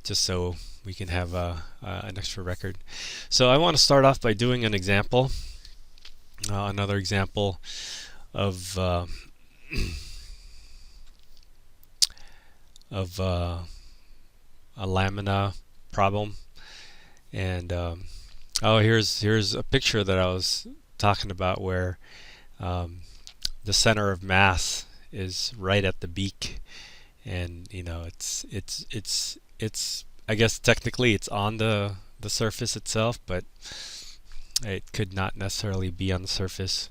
just so we can have an extra record. So I want to start off by doing an example, another example of a lamina problem. And oh, here's a picture that I was talking about where the center of mass is right at the beak, and it's I guess technically it's on the surface itself, but it could not necessarily be on the surface.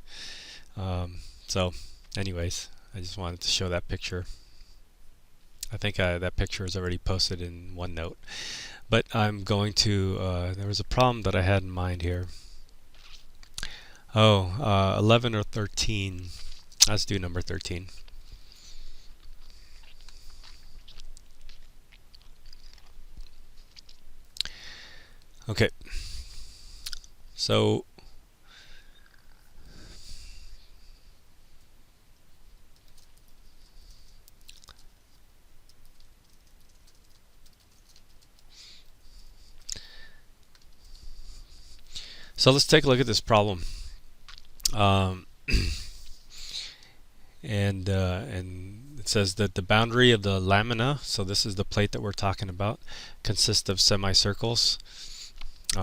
So anyways, I just wanted to show that picture. I think that picture is already posted in OneNote, but I'm going to there was a problem that I had in mind here. 11 or 13. Let's do number 13. Okay, so let's take a look at this problem. And it says that the boundary of the lamina, so this is the plate that we're talking about, consists of semicircles.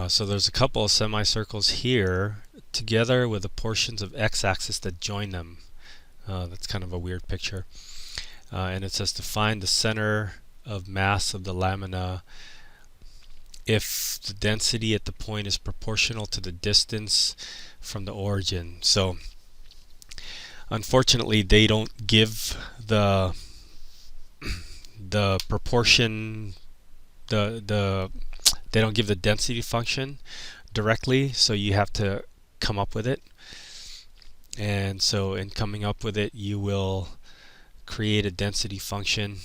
So there's a couple of semicircles here together with the portions of x-axis that join them. That's kind of a weird picture. And it says to find the center of mass of the lamina if the density at the point is proportional to the distance from the origin. So unfortunately they don't give the proportion, they don't give the density function directly, so you have to come up with it. And so in coming up with it, you will create a density function.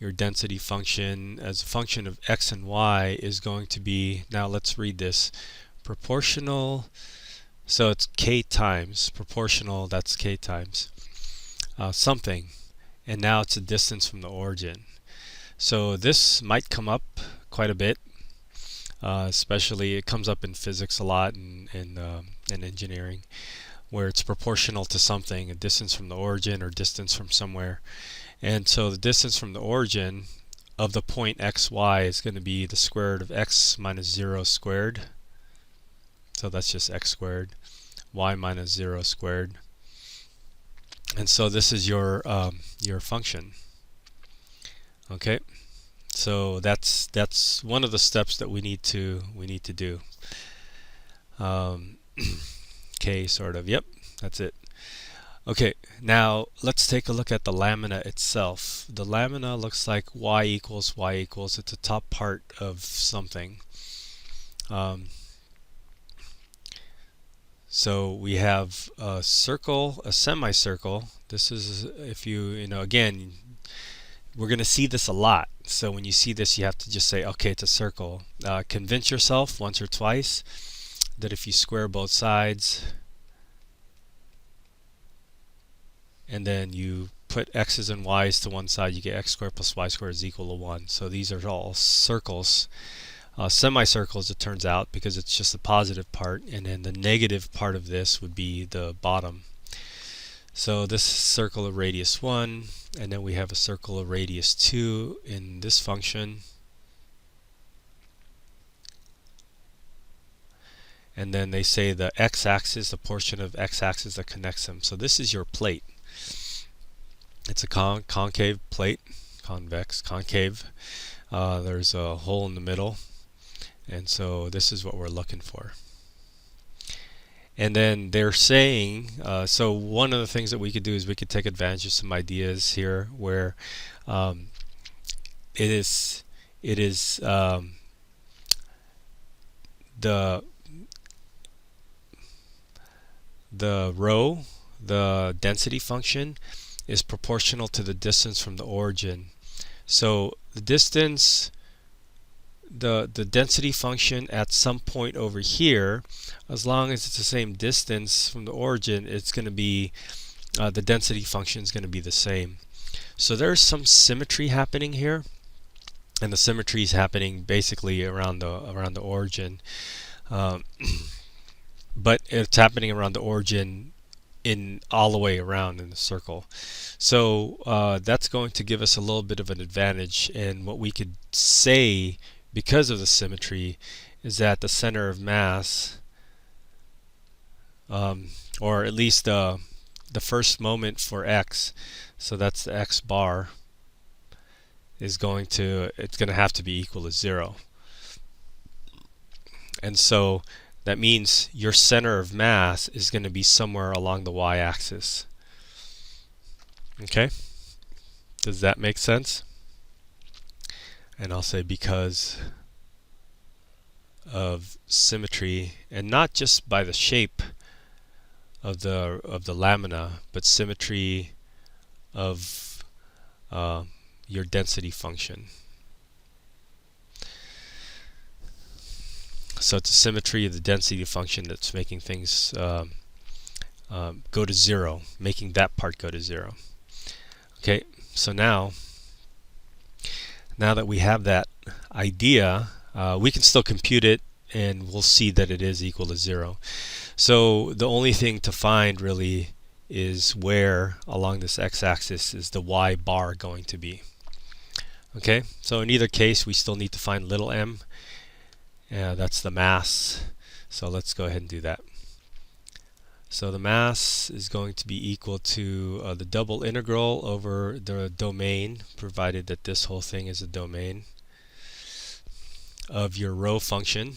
Your density function as a function of x and y is going to be, now let's read this, proportional, so it's k times, proportional, that's k times something, and now it's a distance from the origin. So this might come up quite a bit, especially it comes up in physics a lot, and in engineering, where it's proportional to something, a distance from the origin or distance from somewhere. And so the distance from the origin of the point xy is going to be the square root of x minus 0 squared. So that's just x squared, y minus 0 squared. And so this is your function. Okay, so that's one of the steps that we need to do. Okay, sort of. Yep, that's it. Okay, now let's take a look at the lamina itself. The lamina looks like y equals. It's the top part of something. So we have a circle, a semicircle. This is, if again, we're going to see this a lot. So when you see this, you have to just say, okay, it's a circle. Convince yourself once or twice that if you square both sides, and then you put x's and y's to one side, you get x squared plus y squared is equal to 1. So these are all circles. Semicircles, it turns out, because it's just the positive part, and then the negative part of this would be the bottom. So this circle of radius 1, and then we have a circle of radius 2 in this function. And then they say the x-axis, the portion of x-axis that connects them. So this is your plate. It's a concave plate, convex, concave. There's a hole in the middle, and so this is what we're looking for. And then they're saying, so one of the things that we could do is we could take advantage of some ideas here where it is the rho, the density function, is proportional to the distance from the origin. So the distance, the density function at some point over here, as long as it's the same distance from the origin, it's going to be the density function is going to be the same. So there's some symmetry happening here, and the symmetry is happening basically around the origin, um, but it's happening around the origin in all the way around in the circle. So that's going to give us a little bit of an advantage, and what we could say because of the symmetry is that the center of mass, or at least the first moment for x, so that's the x bar, it's going to have to be equal to 0. And so that means your center of mass is going to be somewhere along the y-axis. Okay? Does that make sense? And I'll say because of symmetry, and not just by the shape of the lamina, but symmetry of your density function. So it's a symmetry of the density function that's making things go to 0, making that part go to 0. Okay, so now that we have that idea, we can still compute it, and we'll see that it is equal to 0. So the only thing to find really is where along this x-axis is the y bar going to be. Okay, so in either case we still need to find little m. That's the mass. So let's go ahead and do that. So the mass is going to be equal to the double integral over the domain, provided that this whole thing is a domain, of your rho function,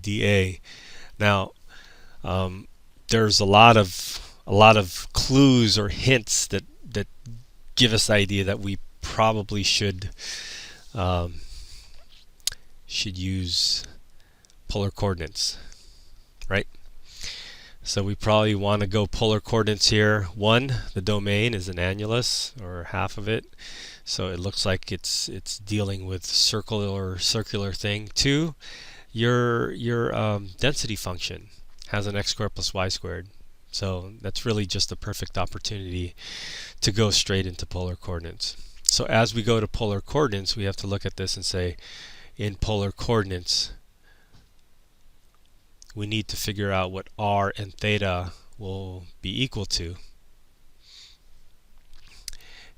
dA. Now there's a lot of clues or hints that give us the idea that we probably should use polar coordinates, right? So we probably want to go polar coordinates here. 1, the domain is an annulus, or half of it, so it looks like it's dealing with circular thing. 2, your density function has an x squared plus y squared, so that's really just a perfect opportunity to go straight into polar coordinates. So as we go to polar coordinates, we have to look at this and say, in polar coordinates, we need to figure out what r and theta will be equal to.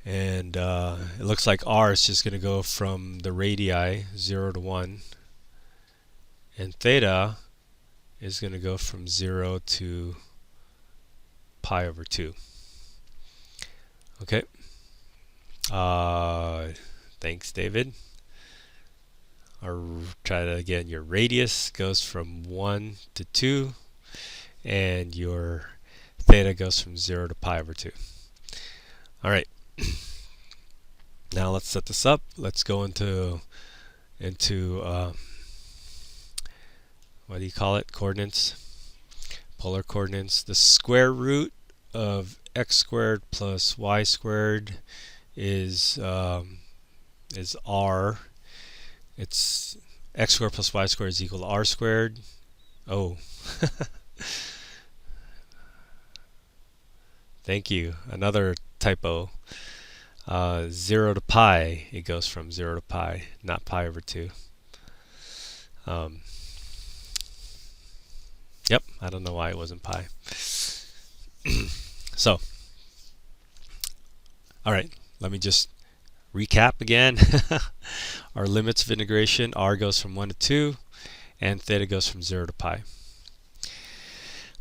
And it looks like r is just going to go from the radii 0 to 1, and theta is going to go from 0 to pi over 2. Okay. Thanks, David. I'll try that again. Your radius goes from 1 to 2, and your theta goes from 0 to pi over 2. Alright. Now let's set this up. Let's go into what do you call it? Coordinates. Polar coordinates. The square root of x squared plus y squared is r. It's x squared plus y squared is equal to r squared. Oh. Thank you. Another typo. 0 to pi, it goes from 0 to pi, not pi over 2. Yep, I don't know why it wasn't pi. So, alright, let me just recap again. Our limits of integration, r goes from 1 to 2, and theta goes from 0 to pi.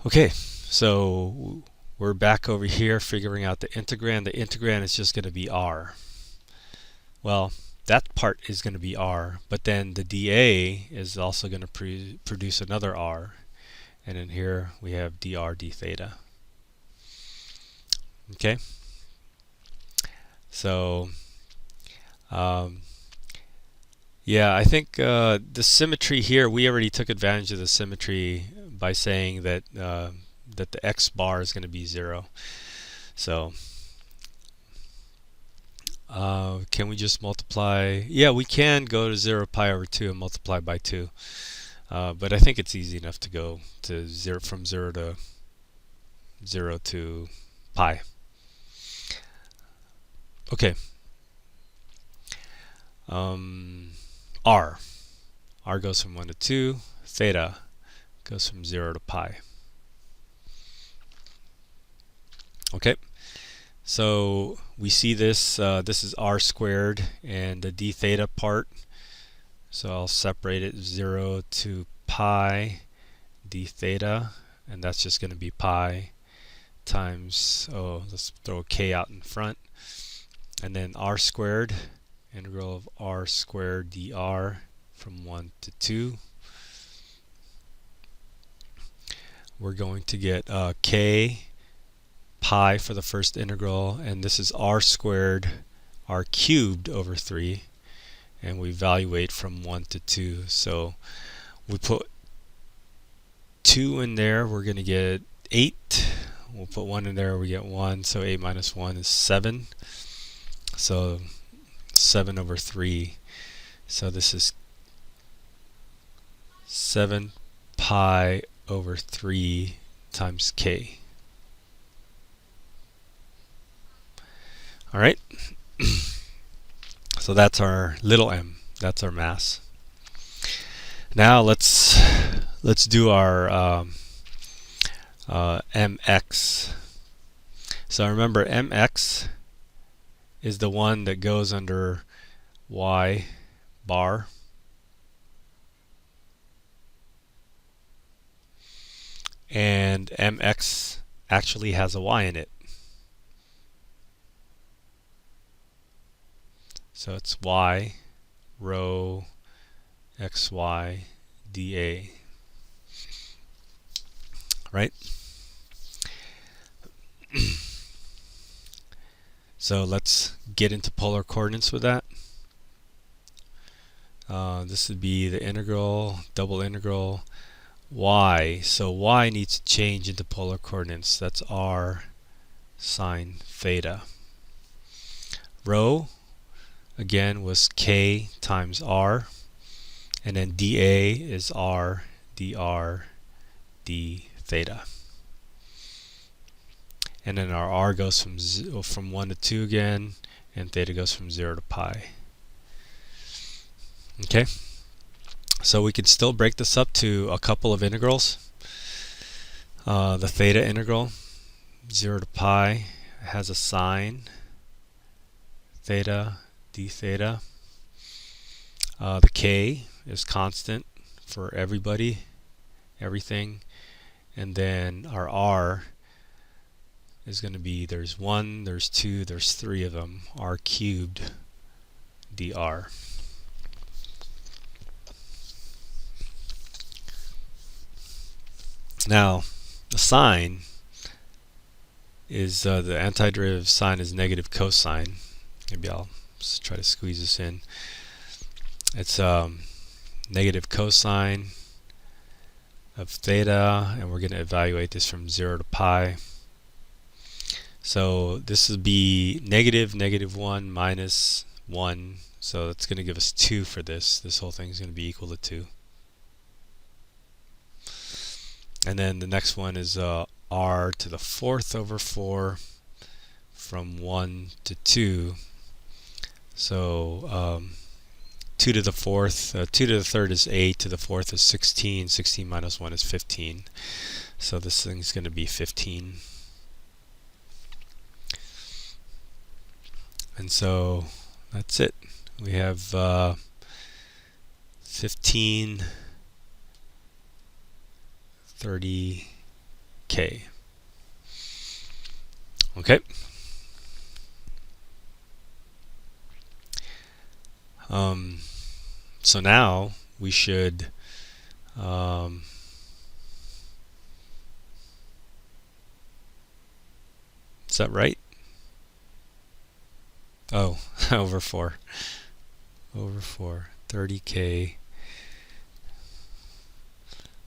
Okay, so we're back over here figuring out the integrand. The integrand is just going to be r. Well, that part is going to be r, but then the dA is also going to produce another r. And in here we have dr d theta. Okay? So, yeah, I think the symmetry here, we already took advantage of the symmetry by saying that that the x bar is going to be 0. So can we just multiply? Yeah, we can go to 0 pi over 2 and multiply by 2. But I think it's easy enough to go to 0 from 0 to pi. Okay. R. R goes from 1 to 2. Theta goes from 0 to pi. Okay. So we see this. This is r squared and the d theta part. So I'll separate it 0 to pi d theta, and that's just going to be pi times, let's throw a k out in front, and then r squared, integral of r squared dr from 1 to 2. We're going to get k pi for the first integral, and this is r squared r cubed over 3, and we evaluate from 1 to 2. So we put 2 in there, we're going to get 8. We'll put 1 in there, we get 1. So 8 minus 1 is 7. So 7 over 3. So this is 7 pi over 3 times k. All right. So that's our little m. That's our mass. Now let's do our mx. So remember, mx is the one that goes under y bar. And mx actually has a y in it. So it's y rho xy dA. Right? So let's get into polar coordinates with that. This would be the integral, double integral, y. So y needs to change into polar coordinates. That's r sine theta. Rho, again, was k times r. And then dA is r dr d theta. And then our r goes from 1 to 2 again, and theta goes from 0 to pi. Okay, so we can still break this up to a couple of integrals. The theta integral, 0 to pi, has a sine theta d theta. The k is constant for everything. And then our r is going to be, there's 1, there's 2, there's 3 of them, r cubed dr. Now, the sine is, the antiderivative sign is negative cosine. Maybe I'll just try to squeeze this in. It's negative cosine of theta, and we're going to evaluate this from 0 to pi. So this will be negative 1 minus 1, so that's going to give us 2 for this. This whole thing is going to be equal to 2. And then the next one is r to the 4th over 4 from 1 to 2. So 2 to the 4th, 2 to the 3rd is 8, to the 4th is 16, 16 minus 1 is 15. So this thing's going to be 15. And so that's it. We have 15 30k. Okay. So now we should is that right? Oh, over 4. Over 4. 30k.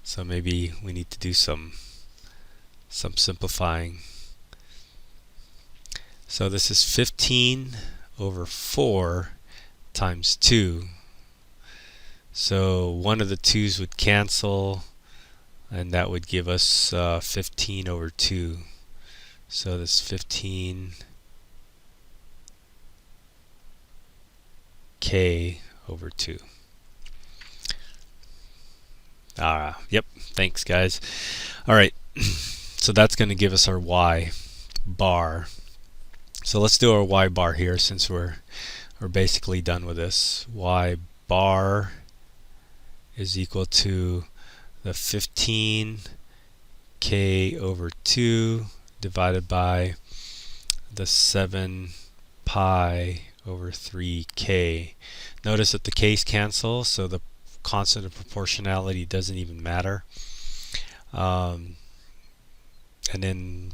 So maybe we need to do some simplifying. So this is 15 over 4 times 2. So one of the 2's would cancel, and that would give us 15 over 2. So this 15k over 2. Yep, thanks guys. Alright, so that's going to give us our y bar. So let's do our y bar here since we're basically done with this. Y bar is equal to the 15k over 2 divided by the 7 pi over 3k. Notice that the k's cancel, so the constant of proportionality doesn't even matter. And then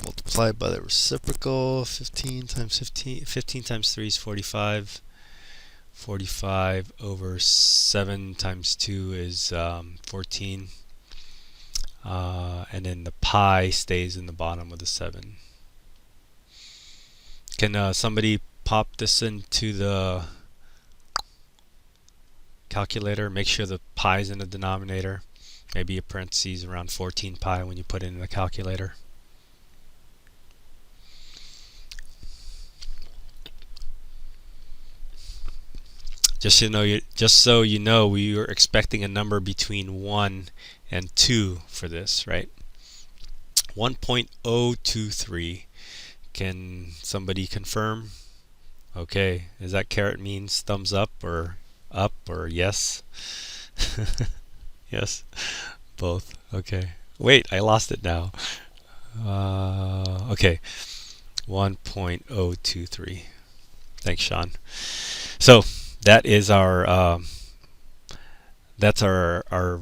multiply by the reciprocal. 15 times 15 times 3 is 45. 45 over 7 times 2 is 14. And then the pi stays in the bottom of the 7. Can somebody pop this into the calculator? Make sure the pi is in the denominator. Maybe a parentheses around 14 pi when you put it in the calculator. Just so you know, we were expecting a number between 1 and 2 for this, right? 1.023. Can somebody confirm? Okay, is that caret means thumbs up or yes? Yes, both. Okay. Wait, I lost it now. Okay, 1.023. Thanks, Sean. So that is our that's our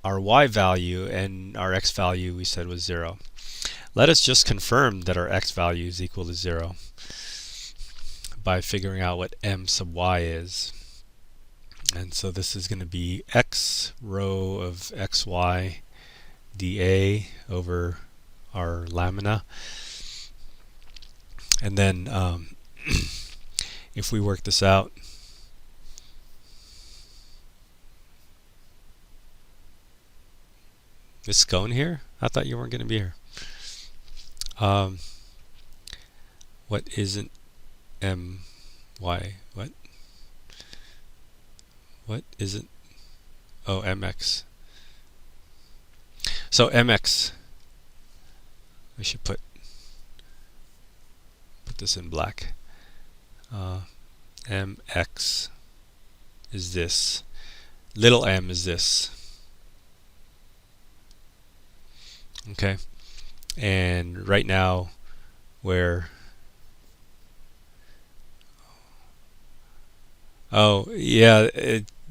y value, and our x value we said was 0. Let us just confirm that our x value is equal to 0 by figuring out what m sub y is. And so this is going to be x rho of xy dA over our lamina. And then if we work this out, is Scone here? I thought you weren't going to be here. What isn't my? What isn't? Oh, mx. So mx, we should put this in black. Mx is this. Little m is this. Okay. And right now we're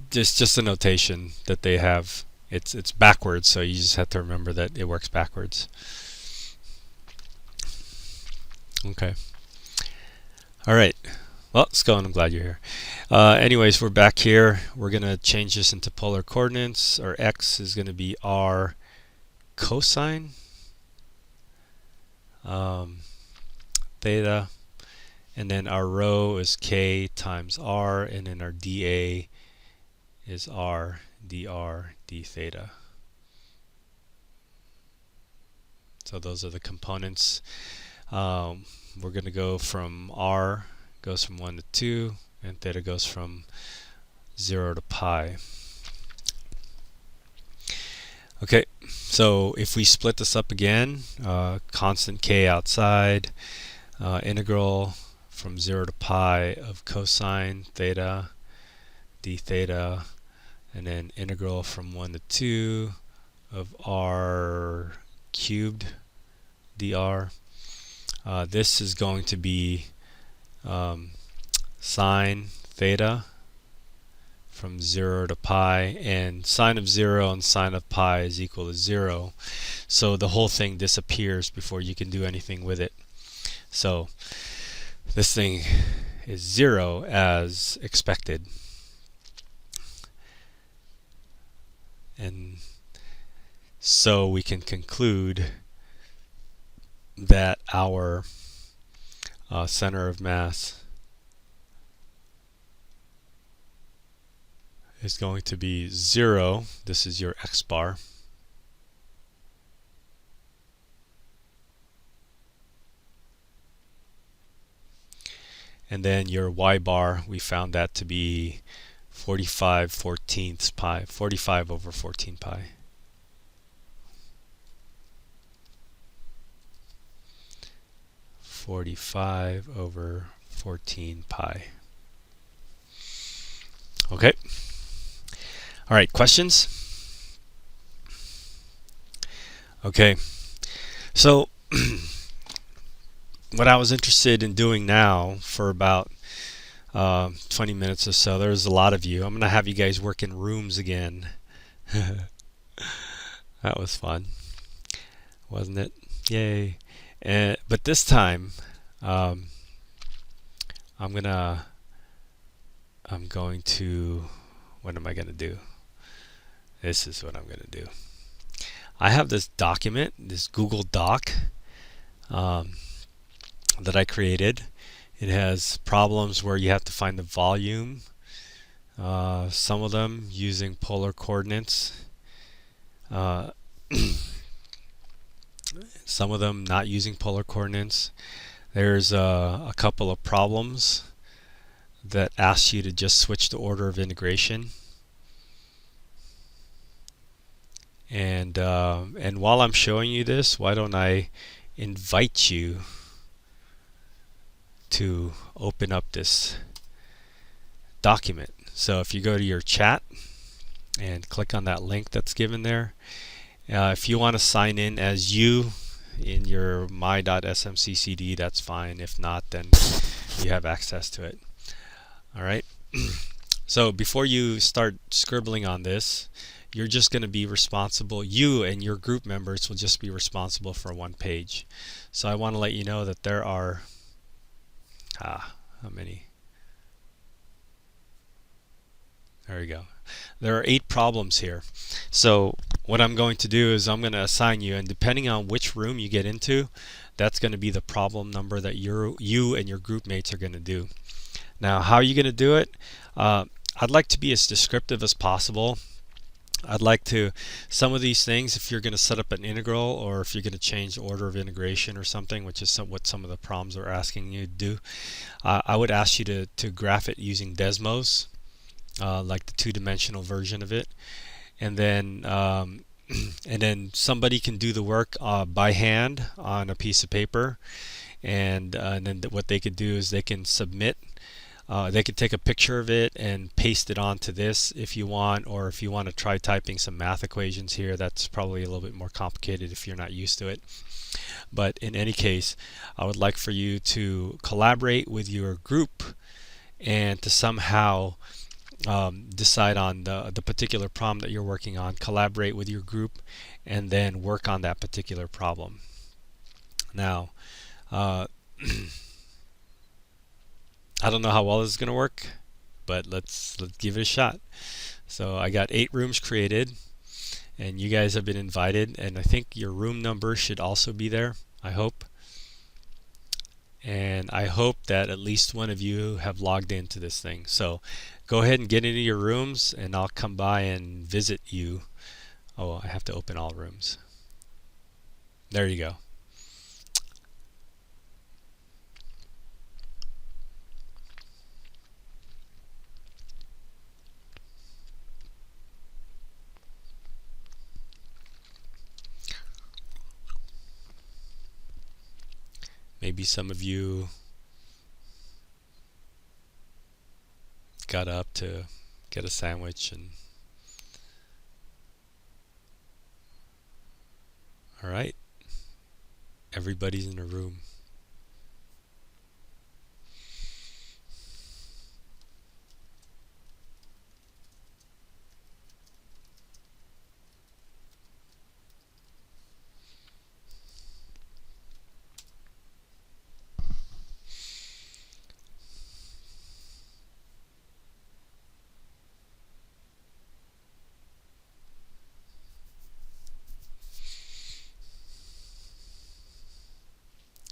just a notation that they have. It's backwards, so you just have to remember that it works backwards. Okay. All right. Well, Scone, I'm glad you're here. Anyways, we're back here. We're going to change this into polar coordinates. Our x is going to be r cosine theta, and then our rho is k times r, and then our dA is r dr d theta. So those are the components. We're going to go from r goes from 1 to 2, and theta goes from 0 to pi. Okay, so if we split this up again, constant k outside, integral from 0 to pi of cosine theta d theta, and then integral from 1 to 2 of r cubed dr. This is going to be sine theta from 0 to pi, and sine of 0 and sine of pi is equal to 0. So the whole thing disappears before you can do anything with it. So this thing is 0 as expected. And so we can conclude that our center of mass is going to be 0. This is your x bar. and then your y bar, we found that to be 45/14 pi, 45/14 pi. (45/14 pi). Okay. All right, questions? Okay. So what I was interested in doing now for about 20 minutes or so, there's a lot of you. I'm going to have you guys work in rooms again. That was fun, wasn't it? Yay. But this time, I'm going to, what am I going to do? This is what I'm going to do. I have this document, this Google Doc, that I created. It has problems where you have to find the volume, some of them using polar coordinates, some of them not using polar coordinates. There's a couple of problems that ask you to just switch the order of integration. And while I'm showing you this, why don't I invite you to open up this document. So if you go to your chat and click on that link that's given there, if you want to sign in as you in your my.smccd, that's fine. If not, then you have access to it. All right. So before you start scribbling on this, you're just going to be responsible, you and your group members will just be responsible for one page. So I want to let you know that there are, how many? There we go. There are 8 problems here. So what I'm going to do is I'm going to assign you, and depending on which room you get into, that's going to be the problem number that you and your group mates are going to do. Now, how are you going to do it? I'd like to be as descriptive as possible. I'd like to, some of these things, if you're going to set up an integral or if you're going to change the order of integration or something, which is what some of the problems are asking you to do, I would ask you to graph it using Desmos, like the 2-dimensional version of it. And then somebody can do the work by hand on a piece of paper. And then what they could do is they can submit. They could take a picture of it and paste it onto this if you want, or if you want to try typing some math equations here, that's probably a little bit more complicated if you're not used to it. But in any case, I would like for you to collaborate with your group and to somehow decide on the particular problem that you're working on, collaborate with your group, and then work on that particular problem. Now, I don't know how well this is going to work, but let's give it a shot. So I got 8 rooms created, and you guys have been invited, and I think your room number should also be there, I hope. And I hope that at least one of you have logged into this thing. So go ahead and get into your rooms, and I'll come by and visit you. Oh, I have to open all rooms. There you go. Maybe some of you got up to get a sandwich and all right, everybody's in a room.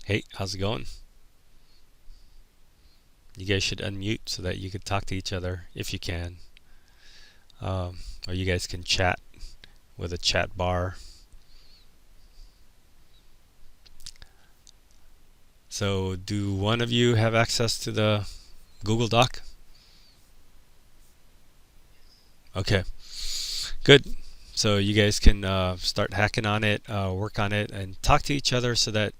Hey, how's it going? You guys should unmute so that you can talk to each other if you can. Or you guys can chat with a chat bar. So do one of you have access to the Google Doc? Okay, good. So you guys can start hacking on it, work on it, and talk to each other so that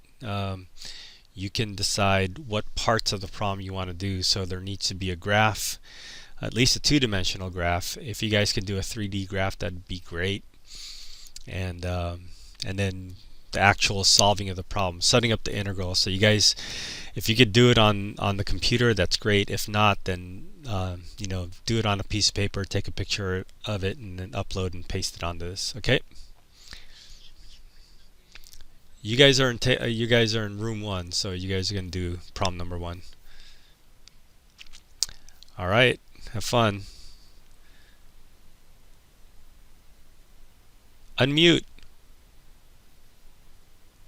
you can decide what parts of the problem you want to do. So there needs to be a graph, at least a two-dimensional graph. If you guys can do a 3D graph, that'd be great. And then the actual solving of the problem, setting up the integral. So you guys, if you could do it on the computer, that's great. If not, then do it on a piece of paper, take a picture of it, and then upload and paste it onto this. Okay. You guys are in room 1, so you guys are gonna do problem number 1. All right. Have fun. Unmute.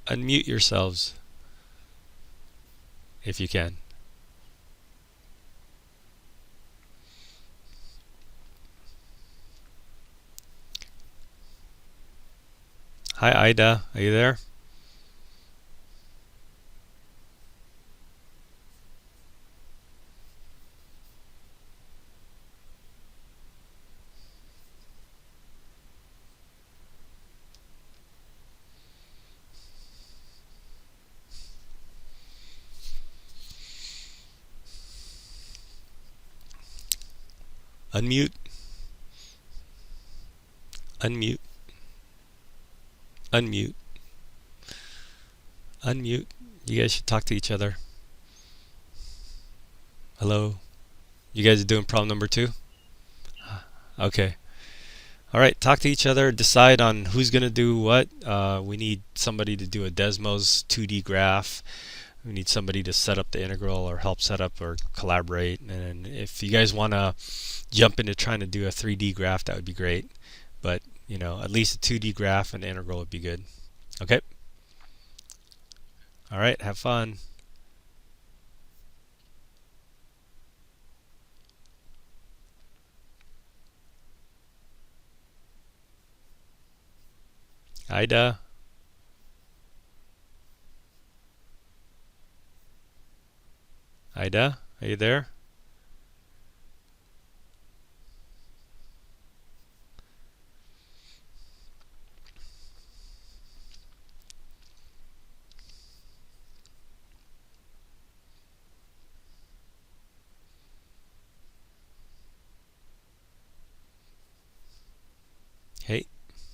Unmute yourselves if you can. Hi, Ida. Are you there? Unmute. Unmute. Unmute. Unmute. You guys should talk to each other. Hello. You guys are doing problem number 2? Okay. All right, talk to each other, decide on who's going to do what. We need somebody to do a Desmos 2D graph. We need somebody to set up the integral or help set up or collaborate. And if you guys want to jump into trying to do a 3D graph, that would be great. But, at least a 2D graph and integral would be good. Okay? All right, have fun. Ida. Ida, are you there? Hey,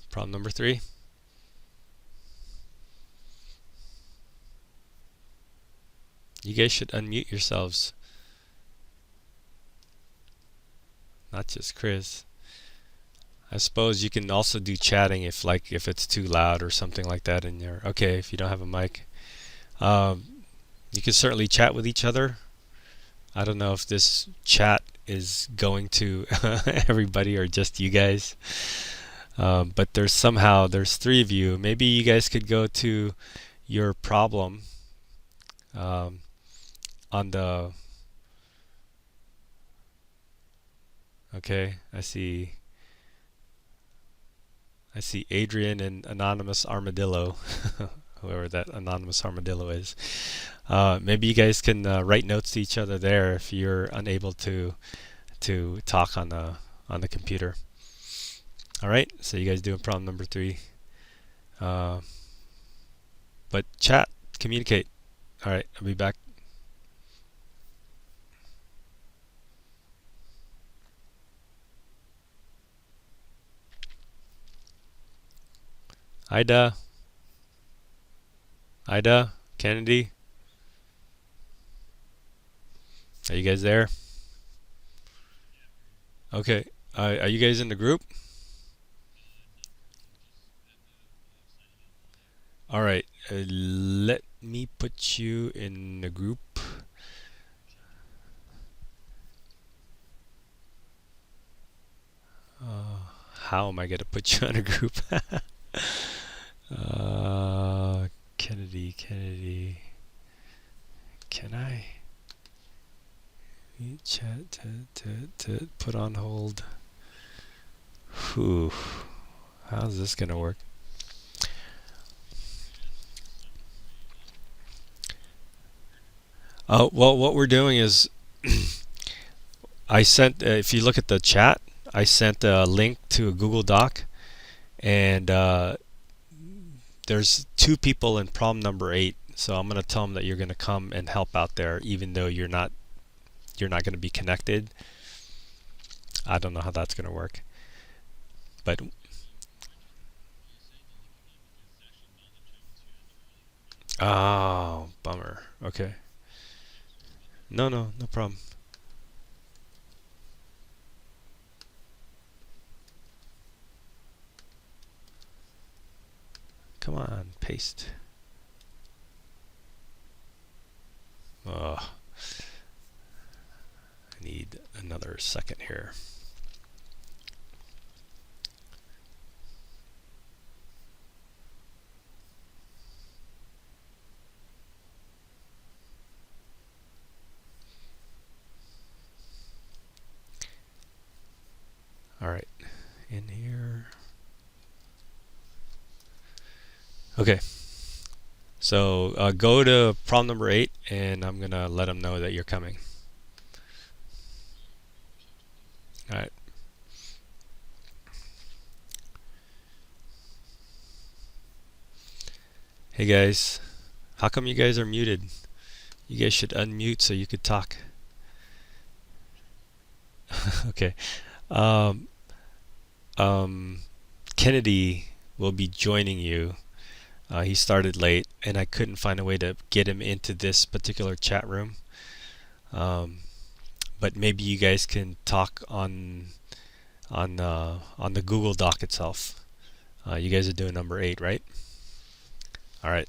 problem number 3. You guys should unmute yourselves. Not just Chris. I suppose you can also do chatting if it's too loud or something like that in your. Okay, if you don't have a mic, you can certainly chat with each other. I don't know if this chat is going to everybody or just you guys. But there's 3 of you. Maybe you guys could go to your problem on the. Okay, I see Adrian and Anonymous Armadillo, whoever that Anonymous Armadillo is. Maybe you guys can write notes to each other there if you're unable to talk on the computer. All right, so you guys doing problem number 3. But chat, communicate. All right, I'll be back. Ida, Kennedy, are you guys there? Okay, are you guys in the group? All right, let me put you in the group. How am I going to put you in a group? Kennedy, can I chat to put on hold? Whew, how's this gonna work? Well, what we're doing is I sent, if you look at the chat, I sent a link to a Google Doc, and there's two people in problem number 8. So I'm going to tell them that you're going to come and help out there, even though you're not going to be connected. I don't know how that's going to work, but oh, bummer. Okay. No, no, no problem. Come on, paste. Oh, I need another second here. All right, in here. Okay, so go to problem number 8, and I'm gonna let them know that you're coming. All right. Hey guys, how come you guys are muted? You guys should unmute so you could talk. Okay. Um, um, Kennedy will be joining you. He started late, and I couldn't find a way to get him into this particular chat room. Um, but maybe you guys can talk on the Google Doc itself. You guys are doing number 8, right? All right.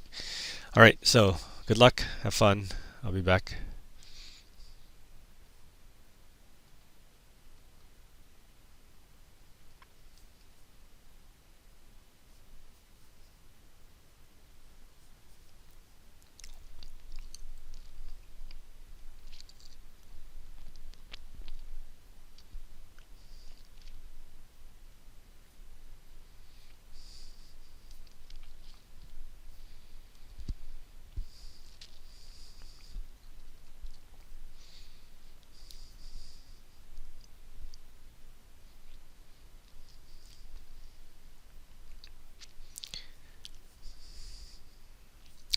All right. So good luck. Have fun. I'll be back.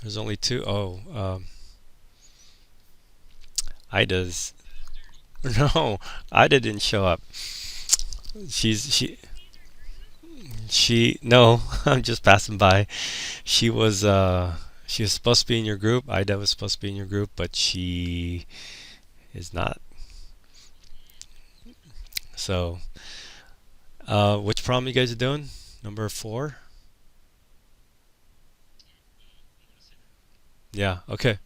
There's only two. Oh, Ida's. No, Ida didn't show up. She's she. No, I'm just passing by. She was she was supposed to be in your group. Ida was supposed to be in your group, but she is not. So, which problem you guys are doing? Number 4? Yeah. Okay.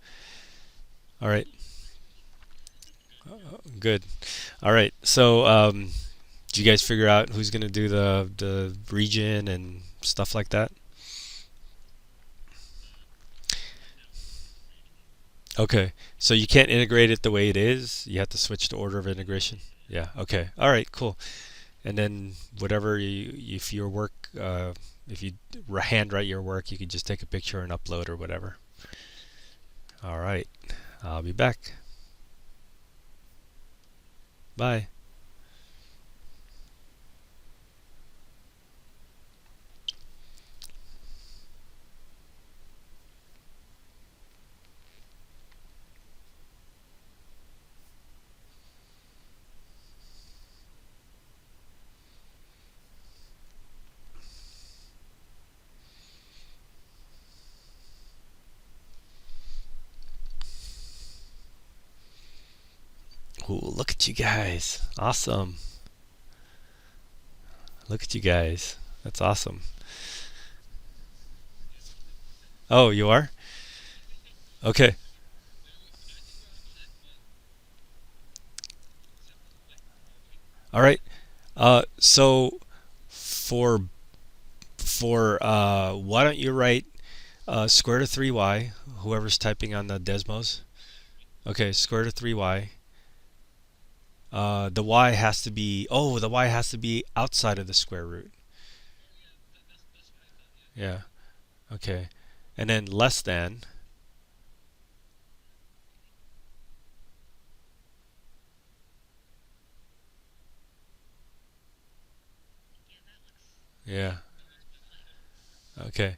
All right. Good. All right. So, did you guys figure out who's gonna do the region and stuff like that? Okay. So you can't integrate it the way it is. You have to switch the order of integration. Yeah. Okay. All right. Cool. And then whatever if your work, if you handwrite your work, you can just take a picture and upload or whatever. All right. I'll be back. Bye. Ooh, look at you guys. Awesome. Look at you guys. That's awesome. Oh, you are? Okay. All right. So for why don't you write square root of 3y, whoever's typing on the Desmos. Okay, square root of 3y. The y has to be, oh, the y has to be outside of the square root. Yeah. Okay. And then less than. Yeah. Okay.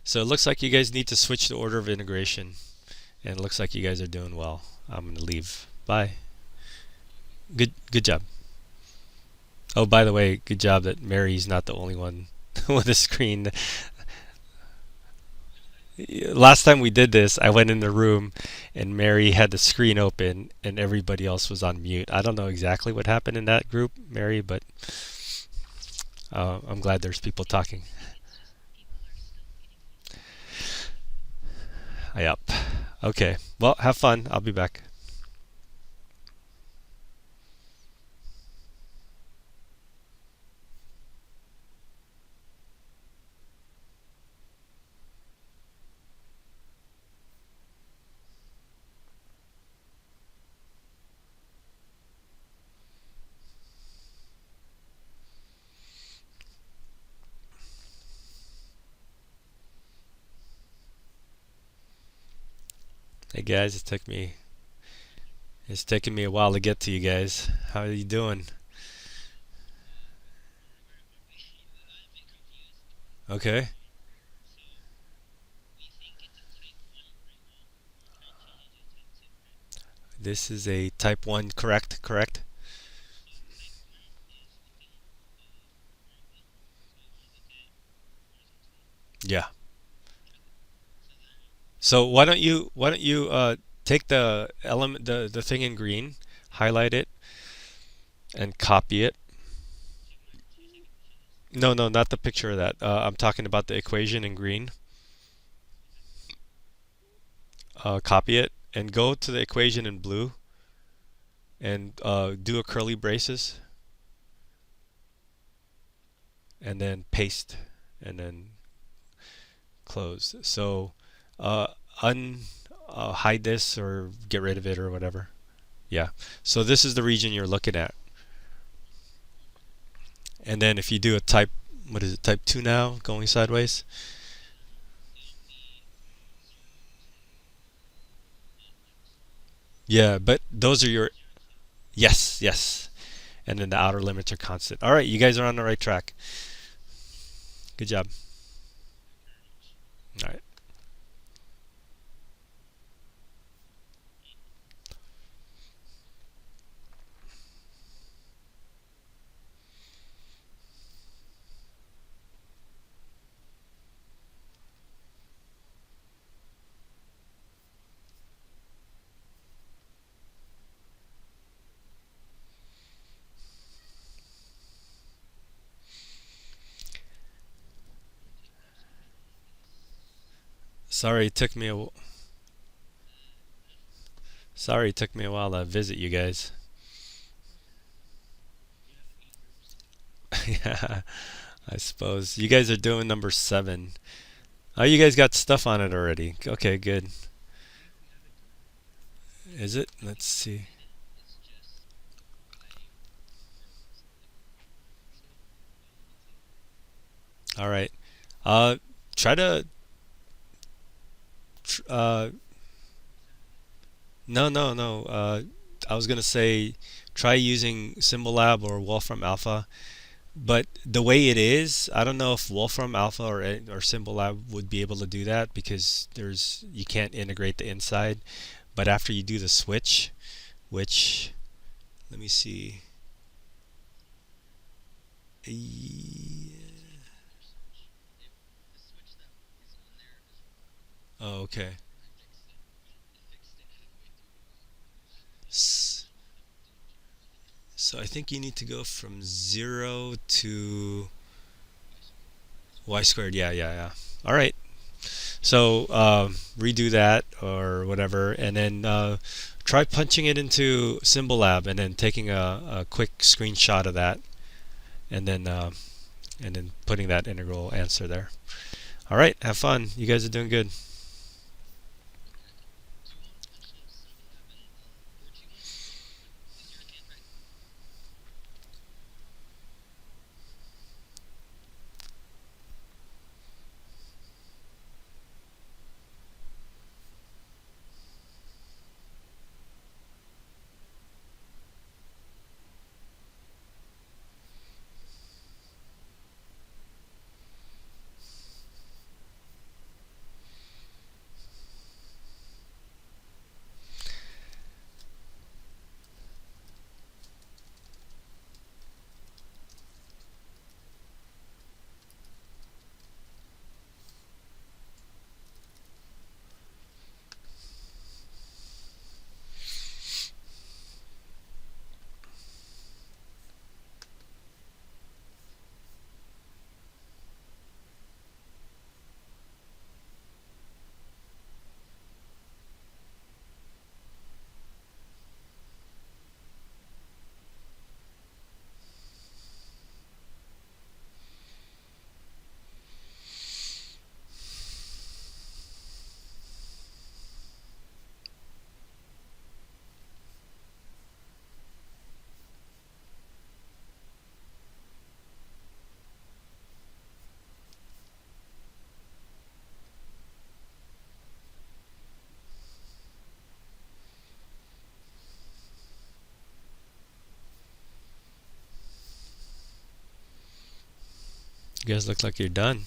So it looks like you guys need to switch the order of integration, and it looks like you guys are doing well. I'm gonna leave. Bye. Good job. Oh, by the way, good job that Mary's not the only one with a screen. Last time we did this, I went in the room and Mary had the screen open and everybody else was on mute. I don't know exactly what happened in that group, Mary, but I'm glad there's people talking. Yep. Okay. Well, have fun. I'll be back. Hey guys, it's taken me a while to get to you guys. How are you doing? Okay. This is a type 1, correct? Correct? Yeah. So why don't you take the element the thing in green, highlight it and copy it. No, no, not the picture of that. I'm talking about the equation in green. Copy it and go to the equation in blue and do a curly braces and then paste and then close. So uh, un hide this or get rid of it or whatever. Yeah. So this is the region you're looking at. And then if you do a type, what is it, type 2 now, going sideways? Yeah, but those are your, yes, yes. And then the outer limits are constant. All right, you guys are on the right track. Good job. All right. Sorry, it took me a sorry it took me a while to visit you guys. Yeah, I suppose you guys are doing number 7. Oh, you guys got stuff on it already. Okay, good. Is it? Let's see. All right. Uh, try to. No, no, no. I was gonna say, try using Symbolab or Wolfram Alpha. But the way it is, I don't know if Wolfram Alpha or Symbolab would be able to do that because there's you can't integrate the inside. But after you do the switch, which let me see. Oh, okay. So I think you need to go from 0 to y squared. Yeah, yeah, yeah. All right. So redo that or whatever, and then try punching it into Symbolab, and then taking a quick screenshot of that, and then putting that integral answer there. All right, have fun. You guys are doing good. You guys look like you're done.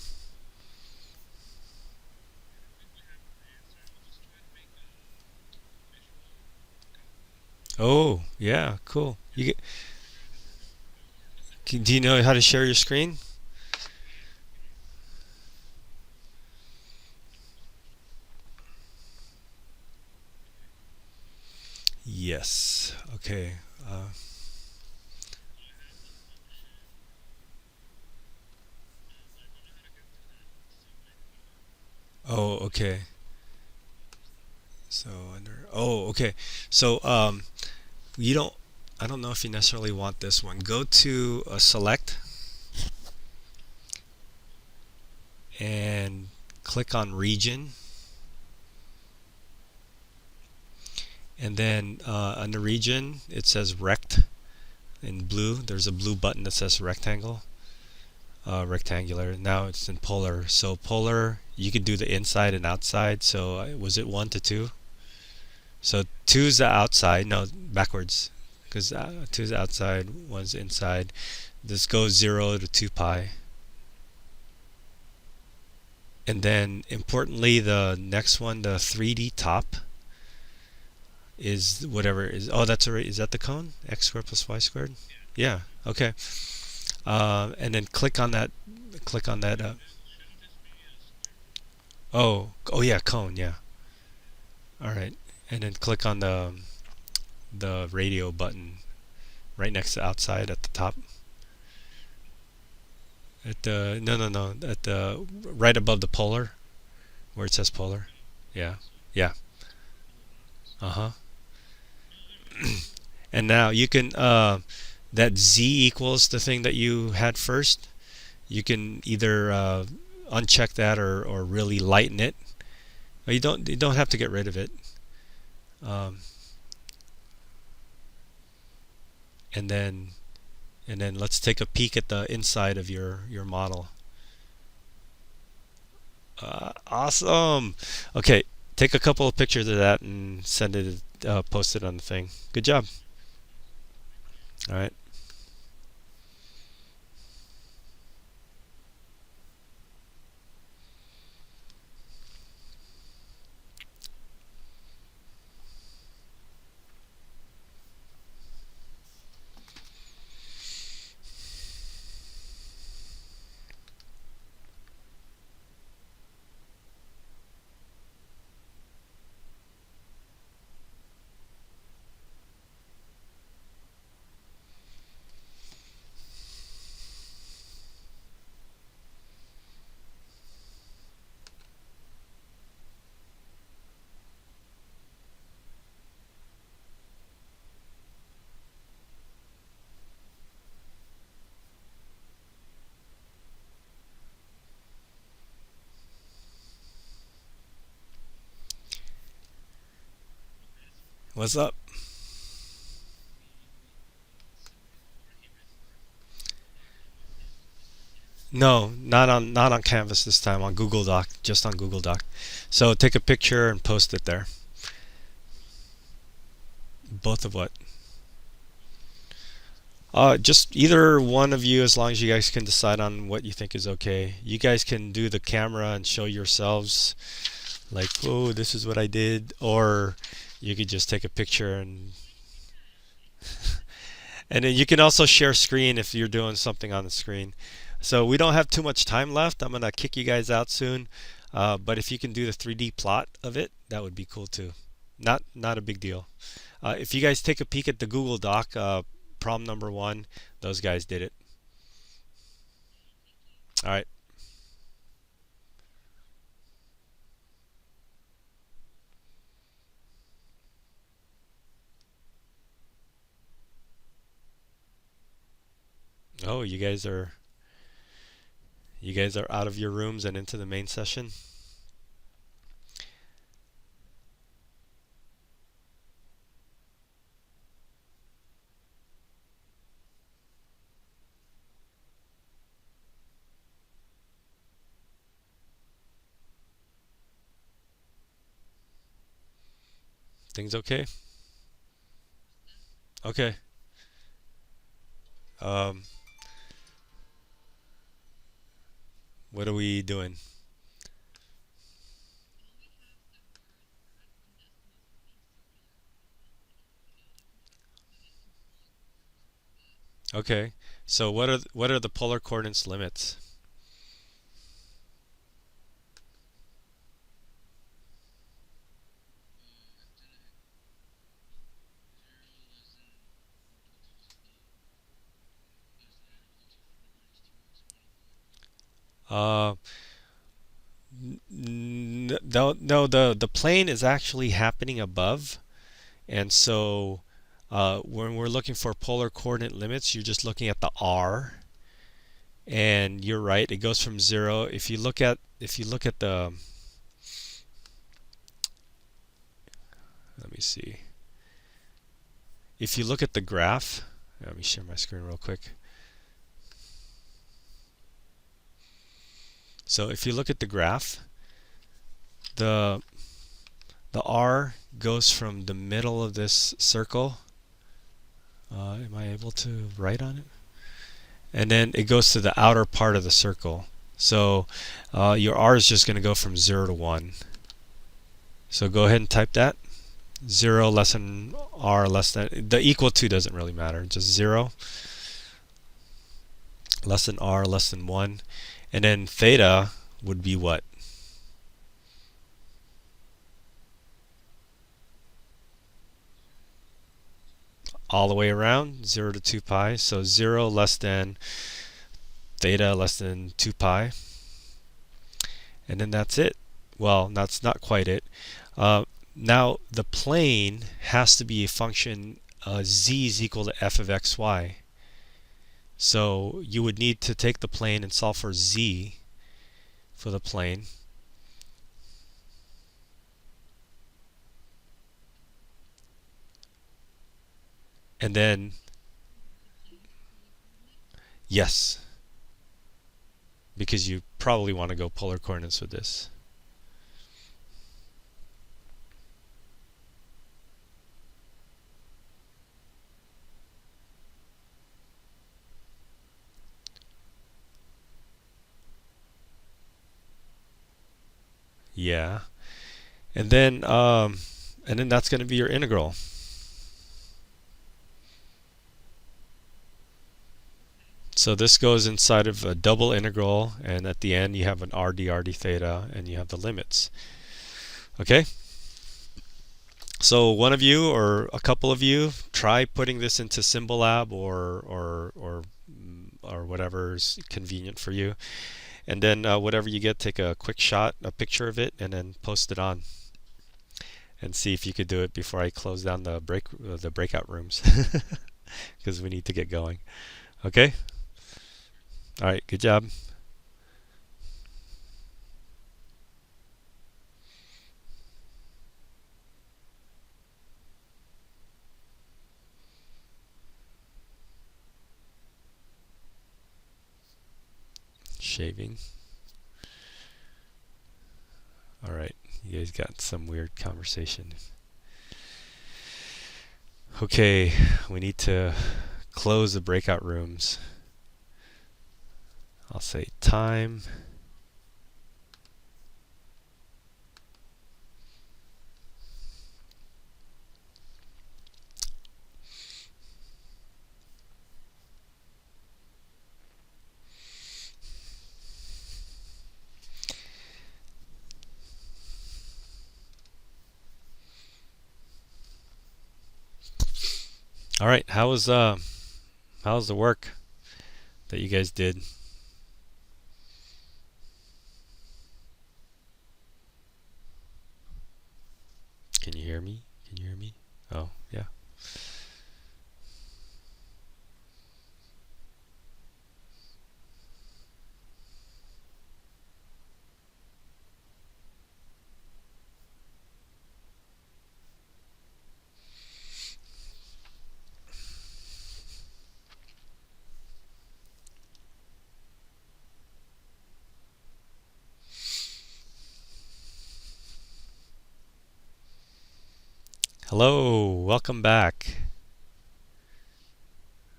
Oh, yeah, cool. Do you know how to share your screen? Yes. Okay. Uh, oh, okay. So under. Oh, okay. So you don't. I don't know if you necessarily want this one. Go to select and click on region, and then under region it says rect in blue. There's a blue button that says rectangle, rectangular. Now it's in polar. So polar, you could do the inside and outside. So was it 1 to 2? So two's the outside. No, backwards, because two's outside, one's inside. This goes 0 to 2 pi. And then importantly, the next one, the 3D top, is whatever is. Oh, that's already. Is that the cone? X squared plus y squared. Yeah. Okay. And then click on that. Click on that. Oh. Oh yeah. Cone. Yeah. All right. And then click on the radio button right next to outside at the top. At the no, at the right above the polar where it says polar. Yeah. Yeah. Uh huh. And now you can that z equals the thing that you had first. You can either uncheck that or really lighten it. You don't have to get rid of it. Um, and then let's take a peek at the inside of your model. Awesome. Okay, take a couple of pictures of that and send it, post it on the thing. Good job. All right. What's up? No, not on Canvas this time. On Google Doc, just on Google Doc. So take a picture and post it there. Both of what? Just either one of you, as long as you guys can decide on what you think is okay. You guys can do the camera and show yourselves, like, oh, this is what I did, or you could just take a picture and then you can also share screen if you're doing something on the screen. So we don't have too much time left. I'm gonna kick you guys out soon, but if you can do the 3D plot of it, that would be cool too. Not a big deal. If you guys take a peek at the Google Doc, problem number one, those guys did it. All right. Oh, you guys are out of your rooms and into the main session. Things okay? Okay. Um, What are we doing? Okay. So what are the polar coordinates limits? Uh, no, no. The plane is actually happening above, and so when we're looking for polar coordinate limits, you're just looking at the r. And you're right, it goes from 0. If you look at the, let me see. If you look at the graph, let me share my screen real quick. So if you look at the graph, the the r goes from the middle of this circle. Am I able to write on it? And then it goes to the outer part of the circle. So your r is just going to go from 0 to 1. So go ahead and type that. 0 less than r less than, the equal to doesn't really matter, just 0 less than r less than 1. And then theta would be what? All the way around, 0 to 2 pi. So 0 less than theta less than 2 pi. And then that's it. Well, that's not quite it. Now the plane has to be a function z is equal to f of xy. So you would need to take the plane and solve for z for the plane. And then, yes, because you probably want to go polar coordinates with this. Yeah. And then that's going to be your integral. So this goes inside of a double integral, and at the end you have an r d theta, and you have the limits. Okay? So one of you or a couple of you try putting this into Symbolab or whatever's convenient for you, and then whatever you get, take a quick shot, a picture of it, and then post it on, and see if you could do it before I close down the breakout rooms, because we need to get going. Okay? All right. Good job. Shaving. All right. You guys got some weird conversation. Okay, we need to close the breakout rooms. I'll say time. All right, how's the work that you guys did? Can you hear me? Can you hear me? Oh, yeah. Hello, welcome back.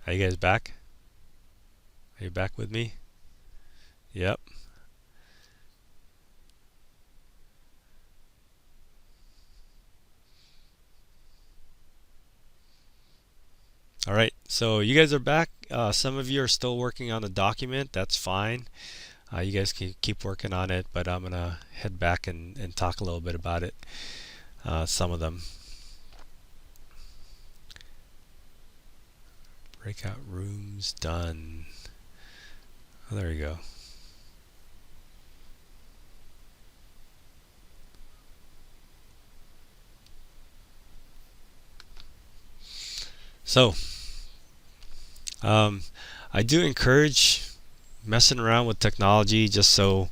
Are you guys back? Are you back with me? Yep. so you guys are back. Some of you are still working on the document. That's fine. You guys can keep working on it, but I'm gonna head back and talk a little bit about it. Some of them. Breakout rooms done. Oh, there you go. So, I do encourage messing around with technology just so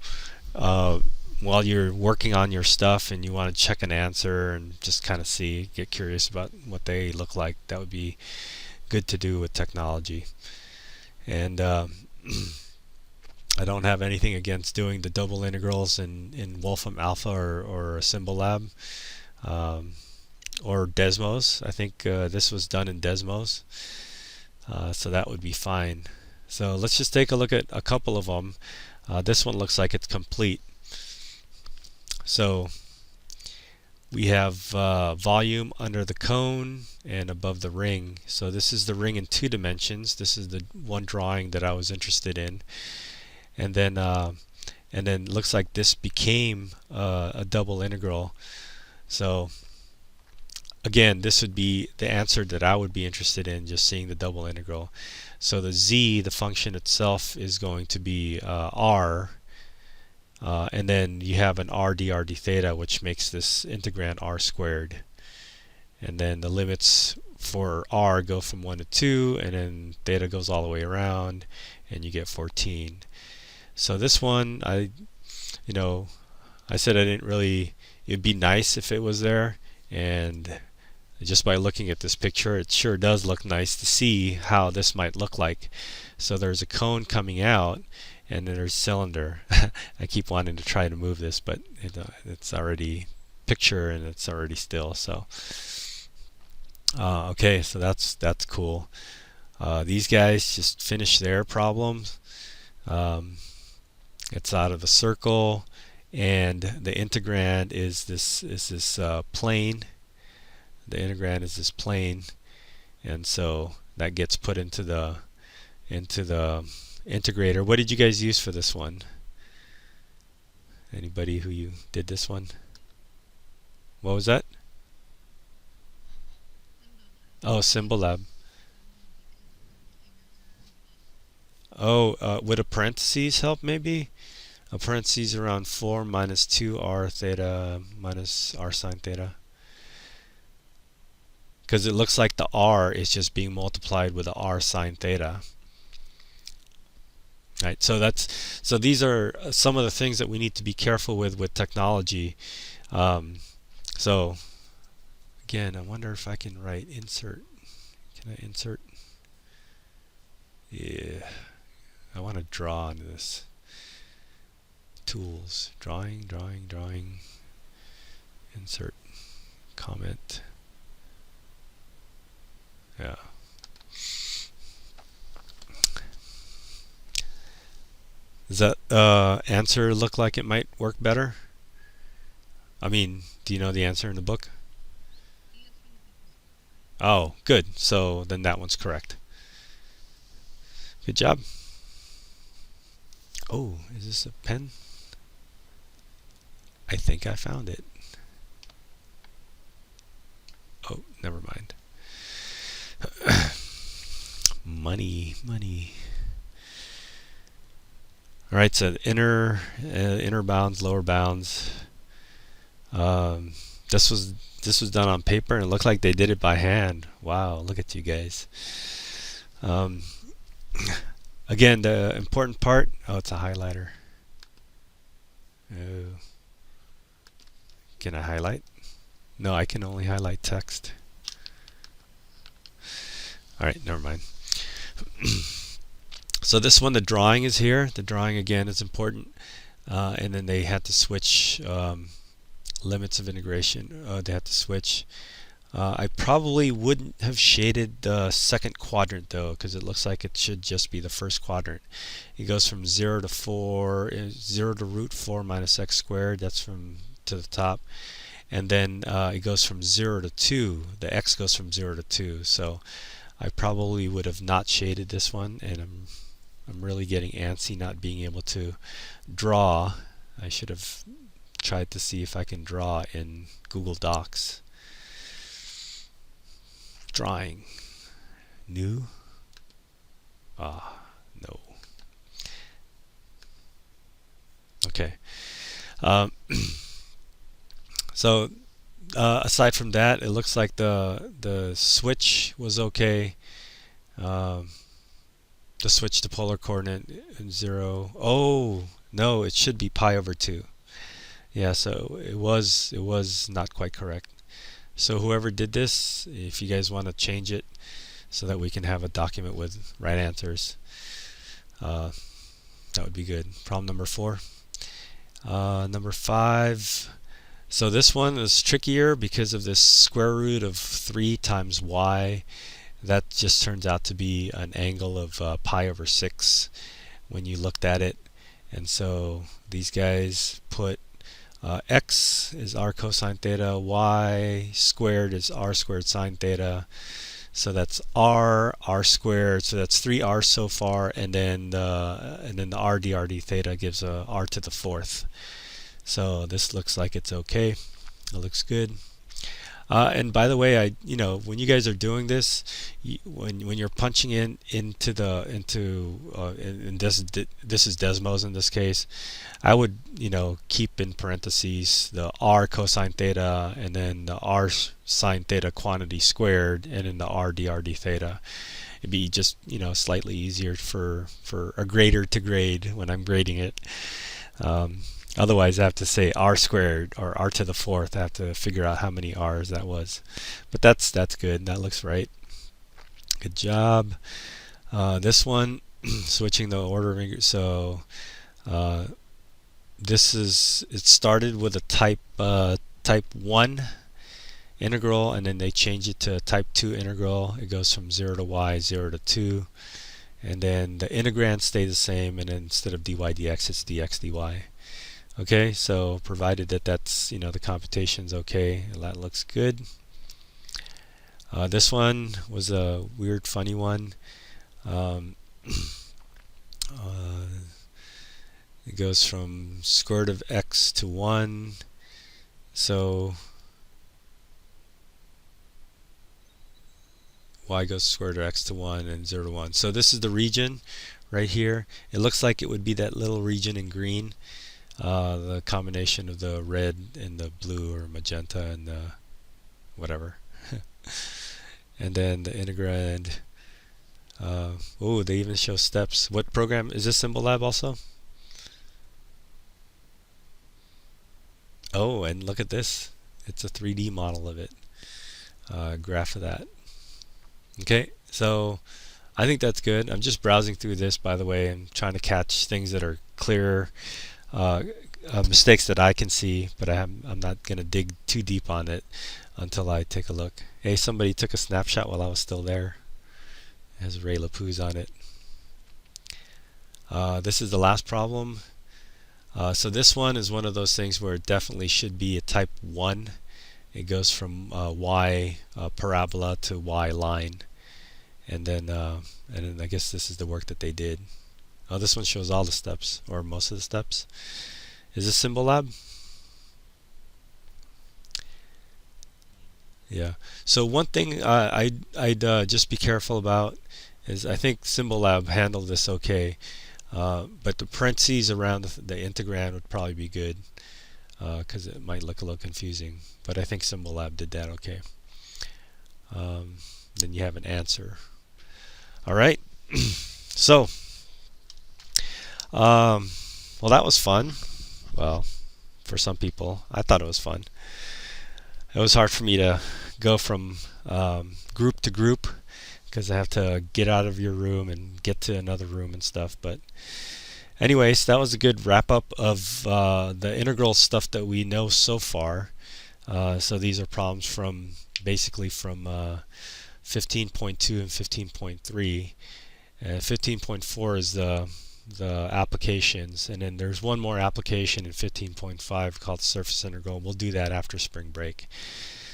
while you're working on your stuff and you want to check an answer and just kind of get curious about what they look like, that would be good to do with technology. And I don't have anything against doing the double integrals in Wolfram Alpha or Symbolab or Desmos. I think this was done in Desmos, so that would be fine. So let's just take a look at a couple of them. This one looks like it's complete. So we have volume under the cone and above the ring. So this is the ring in 2 dimensions. This is the one drawing that I was interested in. And then looks like this became a double integral. So again, this would be the answer that I would be interested in, just seeing the double integral. So the z, the function itself, is going to be r, and then you have an r dr d theta, which makes this integrand r squared. And then the limits for r go from 1 to 2, and then theta goes all the way around, and you get 14. So this one, I said I didn't really, it'd be nice if it was there, and just by looking at this picture, it sure does look nice to see how this might look like. So there's a cone coming out, and then there's a cylinder. I keep wanting to try to move this, but it's already picture and it's already still. So okay, so that's cool. These guys just finished their problems. It's out of the circle, and the integrand is this plane. The integrand is this plane, and so that gets put into the integrator. What did you guys use for this one? Anybody who you did this one? What was that? Oh, Symbolab. Oh, would a parentheses help maybe? A parentheses around 4 minus 2r theta minus r sine theta. Because it looks like the r is just being multiplied with the r sine theta. Right, so these are some of the things that we need to be careful with technology. So again, I wonder if I can write insert. Can I insert? Yeah, I want to draw into this. Tools, drawing, insert, comment. Yeah. Does that answer look like it might work better? I mean, do you know the answer in the book? Oh, good. So then that one's correct. Good job. Oh, is this a pen? I think I found it. Oh, never mind. Money. All right, so inner bounds, lower bounds. This was done on paper, and it looked like they did it by hand. Wow, look at you guys. Again, the important part. Oh, it's a highlighter. Oh. Can I highlight? No, I can only highlight text. Alright, never mind. So this one, the drawing is here. The drawing again is important. And then they had to switch limits of integration. They had to switch. I probably wouldn't have shaded the second quadrant though, because it looks like it should just be the first quadrant. It goes from 0 to 4, 0 to root 4 minus x squared. That's from to the top. And then it goes from 0 to 2. The x goes from 0 to 2. So I probably would have not shaded this one, and I'm really getting antsy not being able to draw. I should have tried to see if I can draw in Google Docs. Drawing. New? No. Okay. So aside from that, it looks like the switch was okay. The switch to polar coordinate 0. Oh no, it should be pi over 2. Yeah, so it was not quite correct. So whoever did this, if you guys want to change it so that we can have a document with right answers, that would be good. Problem number 4. Number 5. So this one is trickier because of this square root of 3 times y. That just turns out to be an angle of pi over 6 when you looked at it. And so these guys put x is r cosine theta, y squared is r squared sine theta. So that's r squared. So that's 3r so far, and then the r d theta gives a r to the 4th. So this looks like it's okay. It looks good. And by the way, when you guys are doing this, when you're punching into this is Desmos in this case, I would keep in parentheses the r cosine theta and then the r sine theta quantity squared and then the r d theta. It'd be just slightly easier for a grader to grade when I'm grading it. Otherwise, I have to say r squared or r to the 4th. I have to figure out how many r's that was. But that's good. That looks right. Good job. This one, switching the order of so it started with a type 1 integral, and then they change it to a type 2 integral. It goes from 0 to y, 0 to 2. And then the integrand stays the same, and then instead of dy dx, it's dx dy. Okay, so provided that that's the computation's okay, that looks good. This one was a weird, funny one. It goes from square root of x to 1. So y goes square root of x to 1 and 0 to 1. So this is the region right here. It looks like it would be that little region in green. The combination of the red and the blue or magenta and the whatever. And then the integrand. They even show steps. What program is this? Symbolab also? Oh, and look at this. It's a 3D model of it. Graph of that. Okay, so I think that's good. I'm just browsing through this, by the way, and trying to catch things that are clearer. Mistakes that I can see, but I'm not going to dig too deep on it until I take a look. Hey, somebody took a snapshot while I was still there. It has Ray Lapuz on it. This is the last problem. So this one is one of those things where it definitely should be a type 1. It goes from y parabola to y line, and then I guess this is the work that they did. Oh, this one shows all the steps, or most of the steps. Is this Symbolab? Yeah. So one thing I'd just be careful about is I think Symbolab handled this okay, but the parentheses around the integrand would probably be good because it might look a little confusing. But I think Symbolab did that okay. Then you have an answer. All right. So. Well, that was fun. Well, for some people, I thought it was fun. It was hard for me to go from group to group because I have to get out of your room and get to another room and stuff. But anyways, that was a good wrap up of the integral stuff that we know so far. So these are problems from basically from 15.2 and 15.3. 15.4 is the applications, and then there's one more application in 15.5 called surface integral. We'll do that after spring break.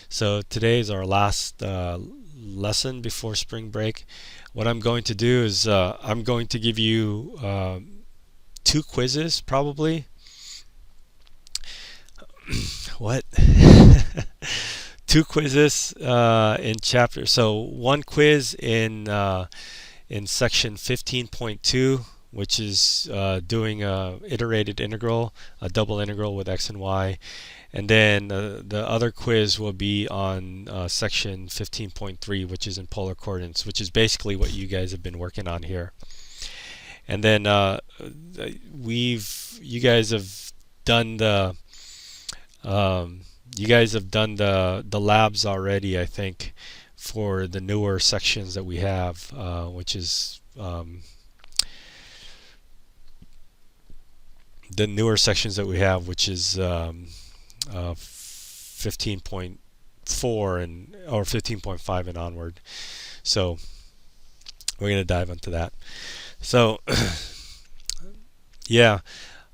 So today is our last lesson before spring break. What I'm going to do is I'm going to give you two quizzes probably. What? Two quizzes in chapter. So one quiz in section 15.2, which is doing a iterated integral, a double integral with x and y. And then the other quiz will be on section 15.3, which is in polar coordinates, which is basically what you guys have been working on here. And then you guys have done the the labs already, I think, for the newer sections that we have, which is the newer sections that we have, which is 15.4 and or 15.5 and onward. So we're going to dive into that. So yeah,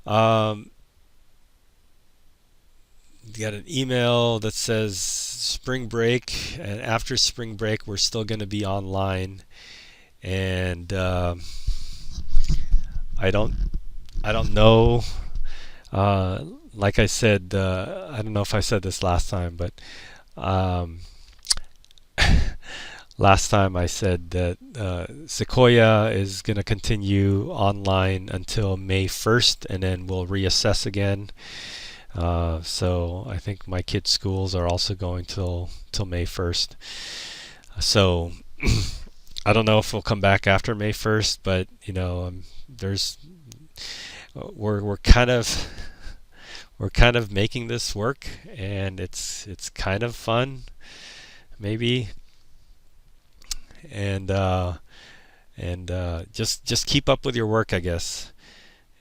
got an email that says spring break, and after spring break we're still going to be online, and I don't know. Like I said, I don't know if I said this last time, but last time I said that Sequoia is going to continue online until May 1st, and then we'll reassess again. So I think my kids' schools are also going till May 1st. So I don't know if we'll come back after May 1st, but you know, we're kind of making this work, and it's kind of fun, maybe. And just keep up with your work, I guess.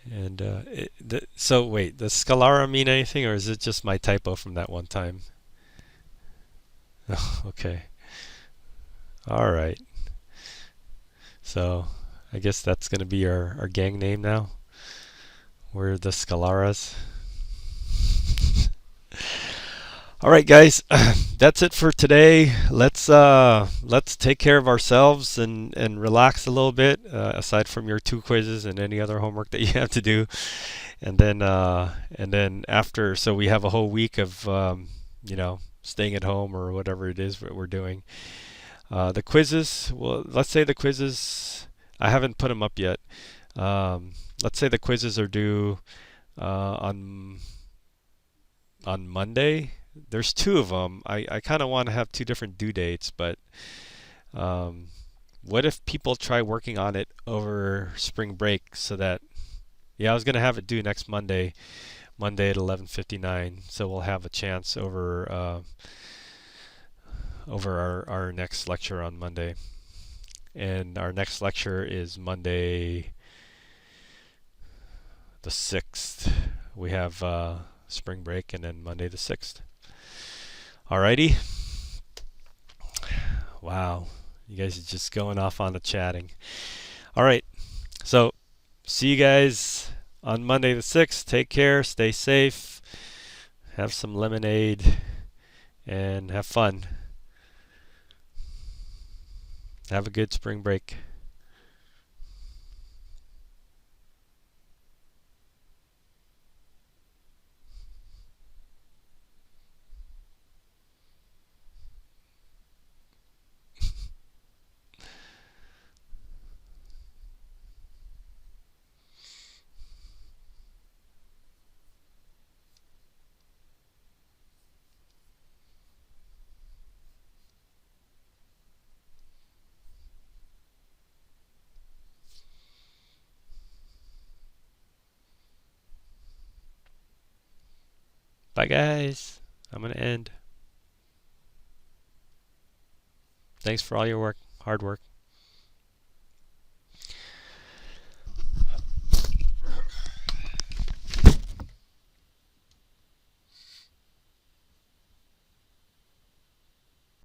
And so wait, does Scalara mean anything, or is it just my typo from that one time? Oh, okay. All right. So I guess that's going to be our gang name now. We're the Scalaras. All right, guys, that's it for today. Let's take care of ourselves and relax a little bit, aside from your two quizzes and any other homework that you have to do. And then after, so we have a whole week of staying at home or whatever it is what we're doing. The quizzes, well, let's say the quizzes, I haven't put them up yet. Let's say the quizzes are due on Monday. There's two of them. I kind of want to have two different due dates, but what if people try working on it over spring break, so that, yeah, I was going to have it due next Monday at 11:59, so we'll have a chance over our next lecture on Monday. And our next lecture is Monday the 6th. We have spring break, and then Monday the 6th. Alrighty. Wow, you guys are just going off on the chatting. Alright, so see you guys on Monday the 6th. Take care, stay safe, have some lemonade, and have fun. Have a good spring break. Bye, guys. I'm going to end. Thanks for all your work, hard work.